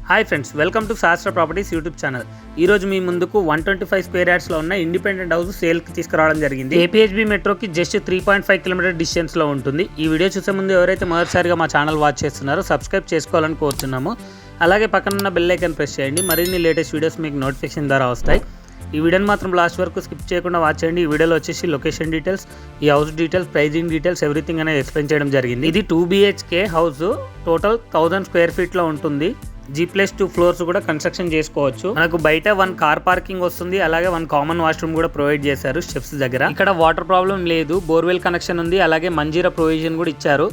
Hi friends, welcome to శాస్త్ర properties YouTube channel. ఈ రోజు మీ ముందుకు 125 స్క్వేర్ యార్డ్స్లో ఉన్న ఇండిపెండెంట్ హౌస్ సేల్కి తీసుకురావడం జరిగింది. ఏపీహెచ్బీ మెట్రోకి జస్ట్ 3.5 కిలోమీటర్ డిస్టెన్స్లో ఉంటుంది. ఈ వీడియో చూసే ముందు ఎవరైతే మొదటిసారిగా మా ఛానల్ వాచ్ చేస్తున్నారో సబ్స్క్రైబ్ చేసుకోవాలని కోరుతున్నాము. అలాగే పక్కన బెల్ ఐకాన్ ప్రెస్ చేయండి. మరిన్ని లేటెస్ట్ వీడియోస్ మీకు నోటిఫికేషన్ ద్వారా వస్తాయి. ఈ వీడియోని మాత్రం లాస్ట్ వరకు స్కిప్ చేయకుండా వాచ్ చేయండి. ఈ వీడియోలో వచ్చేసి లొకేషన్ డీటెయిల్స్, ఈ house details, pricing details, everything అనేది ఎక్స్ప్లెయిన్ చేయడం జరిగింది. ఇది 2 BHK హౌస్, టోటల్ 1000 స్క్వేర్ ఫీట్లో ఉంటుంది. G+2 ఫ్లోర్స్ కూడా కన్స్ట్రక్షన్ చేసుకోవచ్చు. మనకు బయట 1 కార్ పార్కింగ్ వస్తుంది, అలాగే 1 కామన్ వాష్రూమ్ కూడా ప్రొవైడ్ చేశారు స్టెప్స్ దగ్గర. ఇక్కడ వాటర్ ప్రాబ్లం లేదు, బోర్వెల్ కనెక్షన్ ఉంది, అలాగే మంజీరా ప్రొవిజన్ కూడా ఇచ్చారు.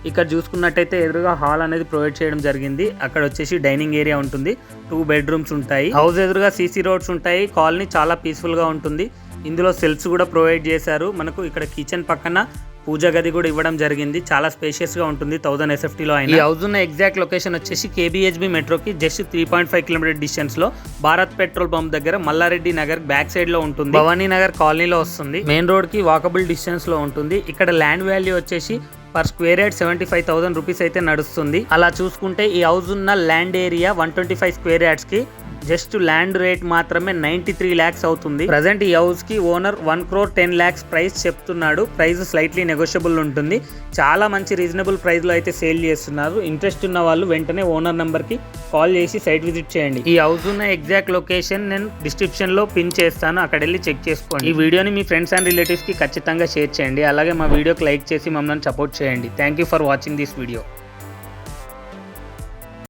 ఇక్కడ చూసుకున్నట్టయితే ఎదురుగా హాల్ అనేది ప్రొవైడ్ చేయడం జరిగింది. అక్కడ వచ్చేసి డైనింగ్ ఏరియా ఉంటుంది, 2 బెడ్రూమ్స్ ఉంటాయి. హౌస్ ఎదురుగా CC రోడ్స్ ఉంటాయి. కాలనీ చాలా పీస్ఫుల్ గా ఉంటుంది. ఇందులో సెల్స్ కూడా ప్రొవైడ్ చేశారు. మనకు ఇక్కడ కిచెన్ పక్కన పూజా గది కూడా ఇవ్వడం జరిగింది. చాలా స్పేషియస్ గా ఉంటుంది 1000 SFTలో అయినా. ఈ హౌస్ ఉన్న ఎగ్జాక్ట్ లొకేషన్ వచ్చేసి KBHB మెట్రోకి జస్ట్ 3.5 కిలోమీటర్ డిస్టెన్స్ లో భారత్ పెట్రోల్ పంప్ దగ్గర మల్లారెడ్డి నగర్ బ్యాక్ సైడ్ లో ఉంటుంది. భవానీ నగర్ కాలనీలో వస్తుంది. మెయిన్ రోడ్ కి వాకబుల్ డిస్టెన్స్ లో ఉంటుంది. ఇక్కడ ల్యాండ్ వాల్యూ వచ్చేసి పర్ స్క్వేర్ యార్డ్ 75,000 రూపీస్ అయితే నడుస్తుంది. అలా చూసుకుంటే ఈ హౌస్ ఉన్న ల్యాండ్ ఏరియా 125 స్క్వేర్ యార్డ్స్ కి జస్ట్ ల్యాండ్ రేట్ మాత్రమే 93 lakhs అవుతుంది. ప్రజెంట్ ఈ హౌస్ కి ఓనర్ 1,10 lakhs ప్రైస్ చెప్తున్నాడు. ప్రైస్ స్లైట్లీ నెగోషియబుల్ ఉంటుంది. చాలా మంచి రీజనబుల్ ప్రైస్ లో అయితే సేల్ చేస్తున్నారు. ఇంట్రెస్ట్ ఉన్న వాళ్ళు వెంటనే ఓనర్ నెంబర్ కి కాల్ చేసి సైట్ విజిట్ చేయండి. ఈ హౌస్ ఉన్న ఎగ్జాక్ట్ లొకేషన్ నేను డిస్క్రిప్షన్ లో పిన్ చేస్తాను, అక్కడ వెళ్ళి చెక్ చేసుకోండి. ఈ వీడియోని మీ ఫ్రెండ్స్ అండ్ రిలేటివ్స్ కి ఖచ్చితంగా షేర్ చేయండి. అలాగే మా వీడియోకి లైక్ చేసి మమ్మల్ని సపోర్ట్ చేయండి. Thank you for watching this video.